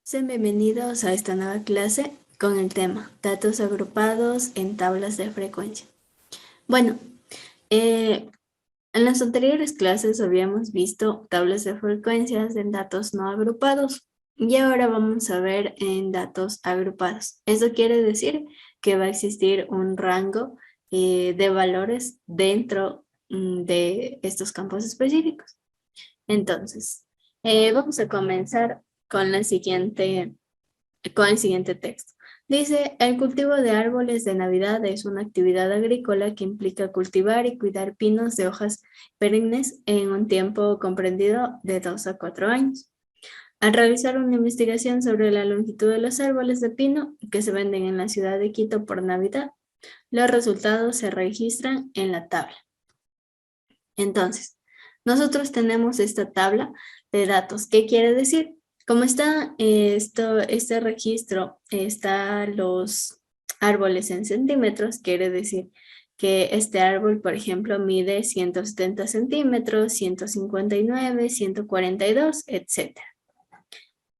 Sean bienvenidos a esta nueva clase con el tema datos agrupados en tablas de frecuencia. Bueno, en las anteriores clases habíamos visto tablas de frecuencias en datos no agrupados y ahora vamos a ver en datos agrupados. Eso quiere decir que va a existir un rango de valores dentro de estos campos específicos. Entonces, vamos a comenzar con el siguiente texto. Dice, el cultivo de árboles de Navidad es una actividad agrícola que implica cultivar y cuidar pinos de hojas perennes en un tiempo comprendido de 2 a 4 años. Al realizar una investigación sobre la longitud de los árboles de pino que se venden en la ciudad de Quito por Navidad, los resultados se registran en la tabla. Entonces, nosotros tenemos esta tabla de datos. ¿Qué quiere decir? Como está este registro, están los árboles en centímetros, quiere decir que este árbol, por ejemplo, mide 170 centímetros, 159, 142, etc.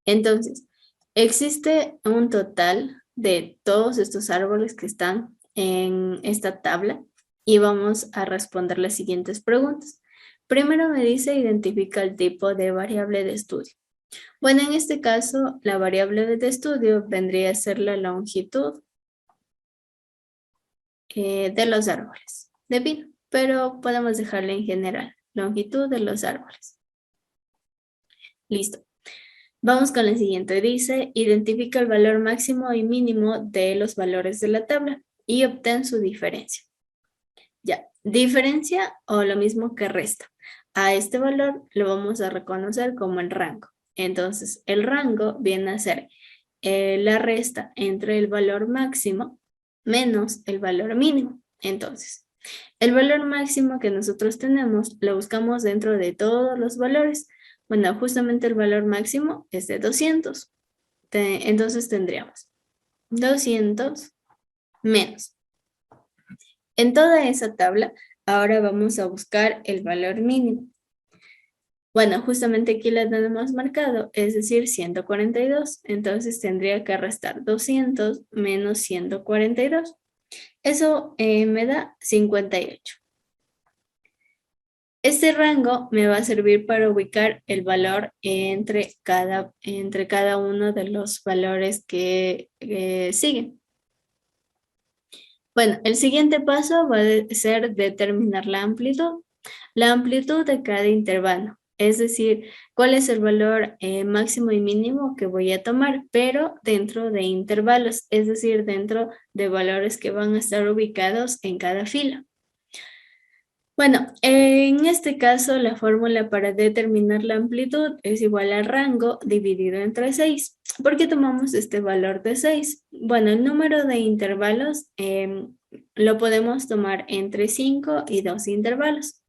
Entonces, existe un total de todos estos árboles que están en esta tabla y vamos a responder las siguientes preguntas. Primero me dice, identifica el tipo de variable de estudio. Bueno, en este caso, la variable de estudio vendría a ser la longitud de los árboles de pino, pero podemos dejarla en general, longitud de los árboles. Listo. Vamos con la siguiente. Dice, identifica el valor máximo y mínimo de los valores de la tabla y obtén su diferencia. Ya, diferencia o lo mismo que resta. A este valor lo vamos a reconocer como el rango. Entonces, el rango viene a ser la resta entre el valor máximo menos el valor mínimo. Entonces, el valor máximo que nosotros tenemos lo buscamos dentro de todos los valores. Bueno, justamente el valor máximo es de 200. Entonces tendríamos 200 menos. En toda esa tabla, ahora vamos a buscar el valor mínimo. Bueno, justamente aquí la tenemos marcado, es decir, 142. Entonces tendría que restar 200 menos 142. Eso me da 58. Este rango me va a servir para ubicar el valor entre cada uno de los valores que siguen. Bueno, el siguiente paso va a ser determinar la amplitud. La amplitud de cada intervalo, es decir, cuál es el valor máximo y mínimo que voy a tomar, pero dentro de intervalos, es decir, dentro de valores que van a estar ubicados en cada fila. Bueno, en este caso la fórmula para determinar la amplitud es igual al rango dividido entre 6. ¿Por qué tomamos este valor de 6? Bueno, el número de intervalos lo podemos tomar entre 5 y 2 intervalos,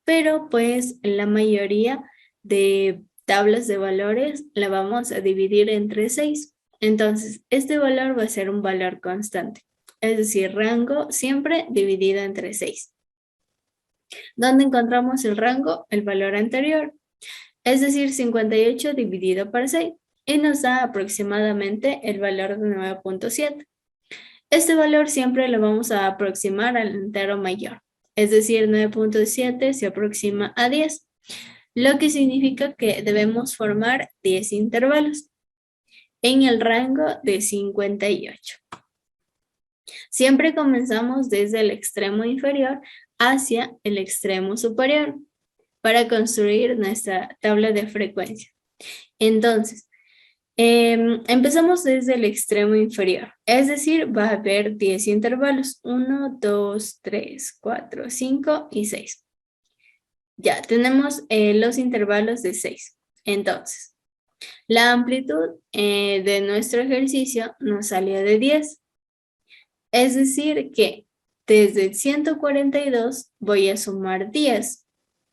pero pues la mayoría de tablas de valores la vamos a dividir entre 6. Entonces, este valor va a ser un valor constante, es decir, rango siempre dividido entre 6. ¿Dónde encontramos el rango? El valor anterior, es decir, 58 dividido por 6, y nos da aproximadamente el valor de 9.7. Este valor siempre lo vamos a aproximar al entero mayor, es decir, 9.7 se aproxima a 10, lo que significa que debemos formar 10 intervalos en el rango de 58. Siempre comenzamos desde el extremo inferior hacia el extremo superior para construir nuestra tabla de frecuencia. Entonces, empezamos desde el extremo inferior, es decir, va a haber 10 intervalos, 1, 2, 3, 4, 5 y 6. Ya, tenemos los intervalos de 6. Entonces, la amplitud de nuestro ejercicio nos salió de 10. Es decir que desde el 142 voy a sumar 10,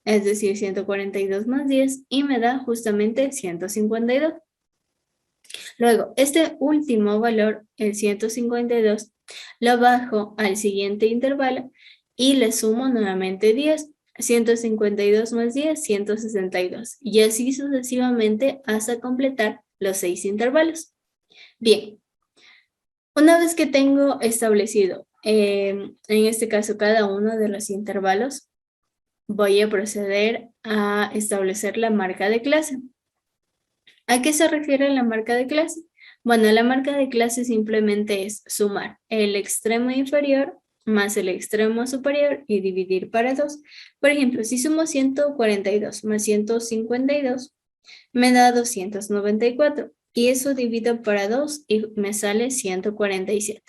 es decir, 142 más 10 y me da justamente 152. Luego, este último valor, el 152, lo bajo al siguiente intervalo y le sumo nuevamente 10. 152 más 10, 162. Y así sucesivamente hasta completar los 6 intervalos. Bien, una vez que tengo establecido, en este caso, cada uno de los intervalos, voy a proceder a establecer la marca de clase. ¿A qué se refiere la marca de clase? Bueno, la marca de clase simplemente es sumar el extremo inferior más el extremo superior y dividir para 2. Por ejemplo, si sumo 142 más 152, me da 294. Y eso divido para 2 y me sale 147.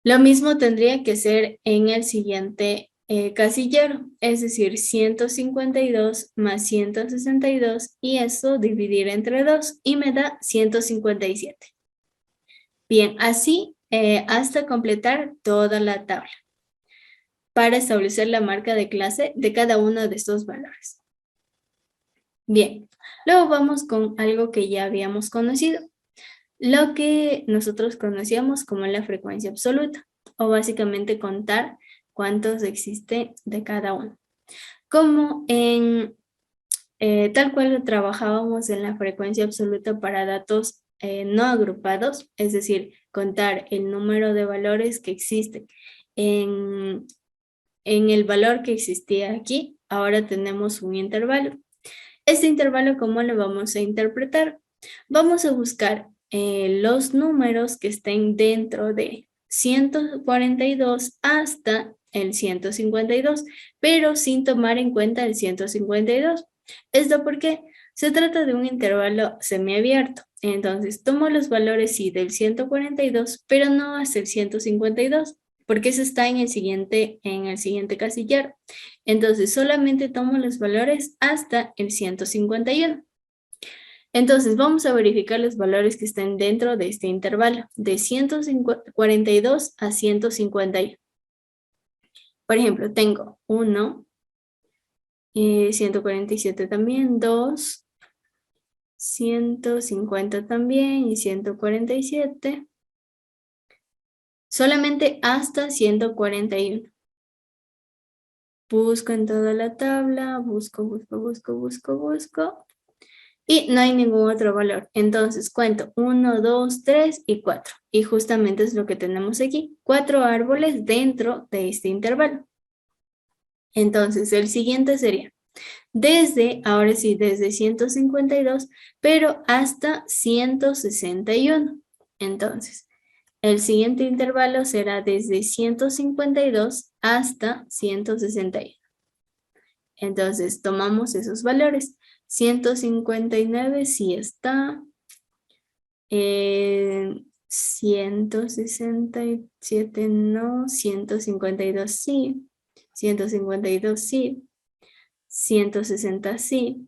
Lo mismo tendría que ser en el siguiente casillero, es decir, 152 más 162 y eso dividir entre 2 y me da 157. Bien, así hasta completar toda la tabla para establecer la marca de clase de cada uno de estos valores. Bien, luego vamos con algo que ya habíamos conocido, lo que nosotros conocíamos como la frecuencia absoluta, o básicamente contar cuántos existe de cada uno. Como en tal cual trabajábamos en la frecuencia absoluta para datos no agrupados, es decir, contar el número de valores que existen en el valor que existía aquí, ahora tenemos un intervalo. Este intervalo, ¿cómo lo vamos a interpretar? Vamos a buscar los números que estén dentro de 142 hasta el 152, pero sin tomar en cuenta el 152. ¿Esto porque se trata de un intervalo semiabierto? Entonces, tomo los valores, sí, del 142, pero no hasta el 152, porque eso está en el siguiente casillero. Entonces, solamente tomo los valores hasta el 151. Entonces, vamos a verificar los valores que estén dentro de este intervalo, de 142 a 151. Por ejemplo, tengo 1, 147 también, 2, 150 también y 147. Solamente hasta 141. Busco en toda la tabla, busco. Y no hay ningún otro valor. Entonces cuento 1, 2, 3 y 4. Y justamente es lo que tenemos aquí. 4 árboles dentro de este intervalo. Entonces el siguiente sería ahora sí, desde 152, pero hasta 161. Entonces, el siguiente intervalo será desde 152 hasta 161. Entonces, tomamos esos valores. 159 sí está. 167 no. 152 sí. 152 sí. 160 sí.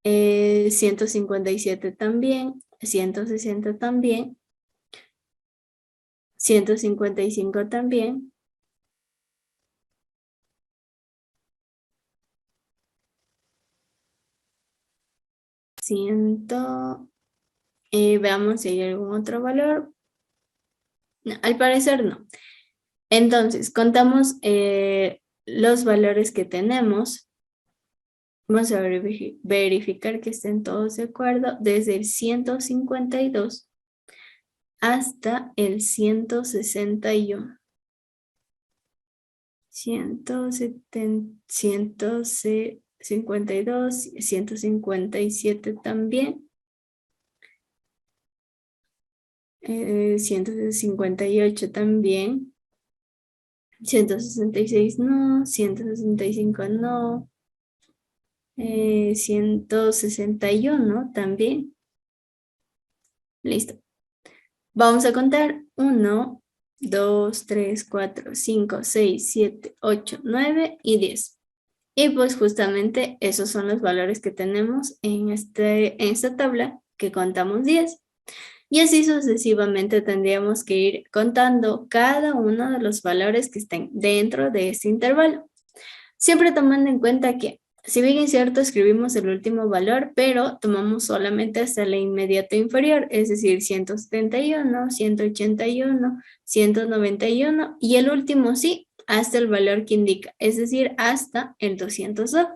157 también. 160 también. 155 también. Veamos si hay algún otro valor. No, al parecer no. Entonces, contamos los valores que tenemos. Vamos a verificar que estén todos de acuerdo. Desde el 152 hasta el 161. 152, 157 también. 158 también. 166 no. 165 no. 161 también. Listo. Vamos a contar 1, 2, 3, 4, 5, 6, 7, 8, 9 y 10. Y pues justamente esos son los valores que tenemos en esta tabla que contamos 10. Y así sucesivamente tendríamos que ir contando cada uno de los valores que estén dentro de este intervalo. Siempre tomando en cuenta que Si bien es cierto, escribimos el último valor, pero tomamos solamente hasta la inmediato inferior, es decir, 171, 181, 191 y el último sí, hasta el valor que indica, es decir, hasta el 202.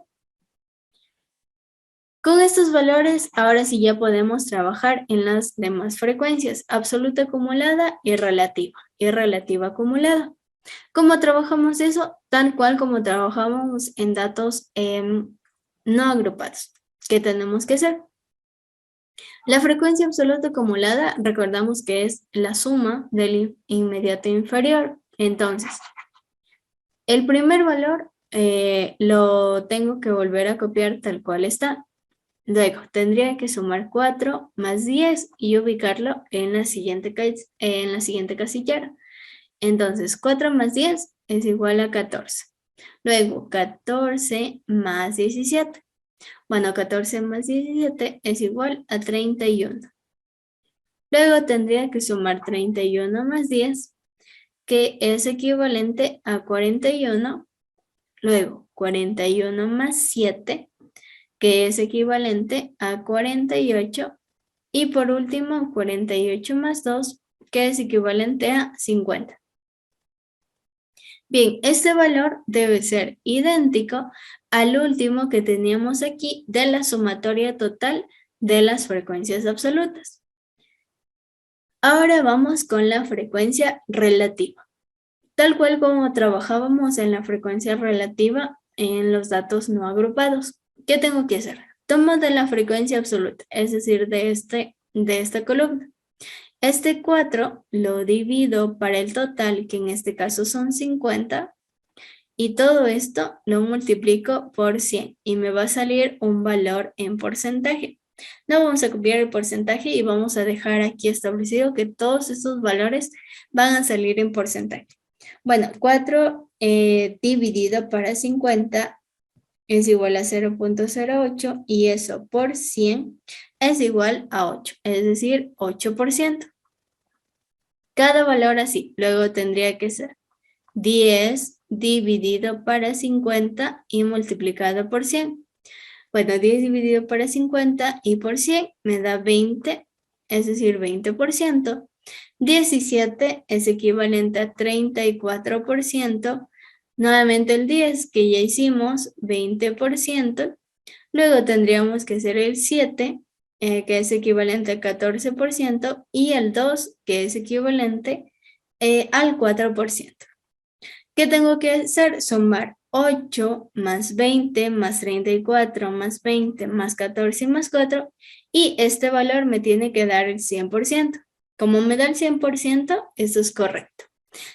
Con estos valores, ahora sí ya podemos trabajar en las demás frecuencias, absoluta acumulada y relativa acumulada. ¿Cómo trabajamos eso? Tal cual como trabajamos en datos no agrupados. ¿Qué tenemos que hacer? La frecuencia absoluta acumulada, recordamos que es la suma del inmediato inferior. Entonces, el primer valor lo tengo que volver a copiar tal cual está. Luego, tendría que sumar 4 más 10 y ubicarlo en la siguiente casillera. Entonces, 4 más 10 es igual a 14. Luego, 14 más 17. Bueno, 14 más 17 es igual a 31. Luego tendría que sumar 31 más 10, que es equivalente a 41. Luego, 41 más 7, que es equivalente a 48. Y por último, 48 más 2, que es equivalente a 50. Bien, este valor debe ser idéntico al último que teníamos aquí de la sumatoria total de las frecuencias absolutas. Ahora vamos con la frecuencia relativa. Tal cual como trabajábamos en la frecuencia relativa en los datos no agrupados. ¿Qué tengo que hacer? Tomo de la frecuencia absoluta, es decir, de esta columna. Este 4 lo divido para el total, que en este caso son 50, y todo esto lo multiplico por 100 y me va a salir un valor en porcentaje. No vamos a copiar el porcentaje y vamos a dejar aquí establecido que todos estos valores van a salir en porcentaje. Bueno, 4 dividido para 50 es igual a 0.08 y eso por 100 es igual a 8, es decir, 8%. Cada valor así, luego tendría que ser 10 dividido para 50 y multiplicado por 100. Bueno, 10 dividido para 50 y por 100 me da 20, es decir, 20%. 17 es equivalente a 34%. Nuevamente el 10 que ya hicimos, 20%. Luego tendríamos que hacer el 7, que es equivalente a 14%, y el 2, que es equivalente al 4%. ¿Qué tengo que hacer? Sumar 8 más 20 más 34 más 20 más 14 más 4 y este valor me tiene que dar el 100%. Como me da el 100%, esto es correcto.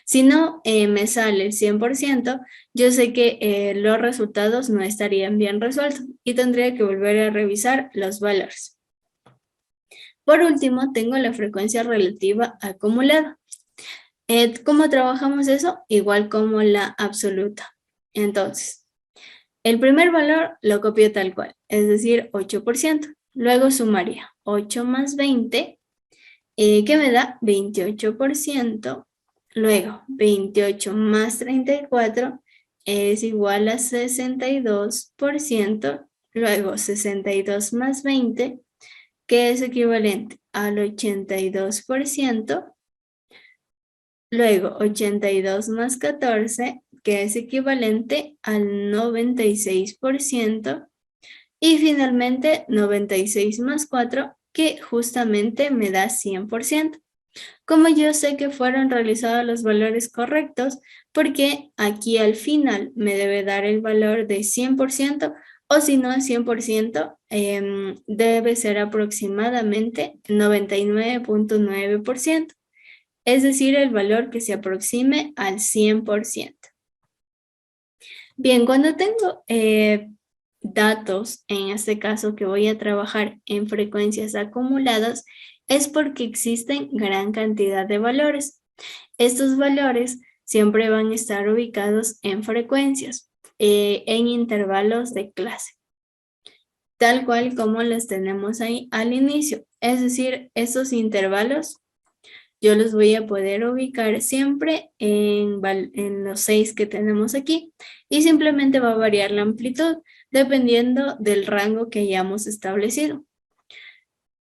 Si no me sale el 100%, yo sé que los resultados no estarían bien resueltos y tendría que volver a revisar los valores. Por último, tengo la frecuencia relativa acumulada. ¿Cómo trabajamos eso? Igual como la absoluta. Entonces, el primer valor lo copio tal cual, es decir, 8%. Luego sumaría 8 más 20, que me da 28%. Luego, 28 más 34 es igual a 62%. Luego, 62 más 20, que es equivalente al 82%. Luego, 82 más 14, que es equivalente al 96%. Y finalmente, 96 más 4, que justamente me da 100%. Como yo sé que fueron realizados los valores correctos, porque aquí al final me debe dar el valor de 100%, o si no es 100%, debe ser aproximadamente 99.9%. Es decir, el valor que se aproxime al 100%. Bien, cuando tengo datos, en este caso que voy a trabajar en frecuencias acumuladas, es porque existen gran cantidad de valores. Estos valores siempre van a estar ubicados en frecuencias, en intervalos de clase, tal cual como los tenemos ahí al inicio. Es decir, estos intervalos yo los voy a poder ubicar siempre en los 6 que tenemos aquí y simplemente va a variar la amplitud dependiendo del rango que hayamos establecido.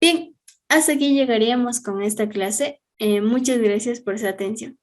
Bien, hasta aquí llegaríamos con esta clase. Muchas gracias por su atención.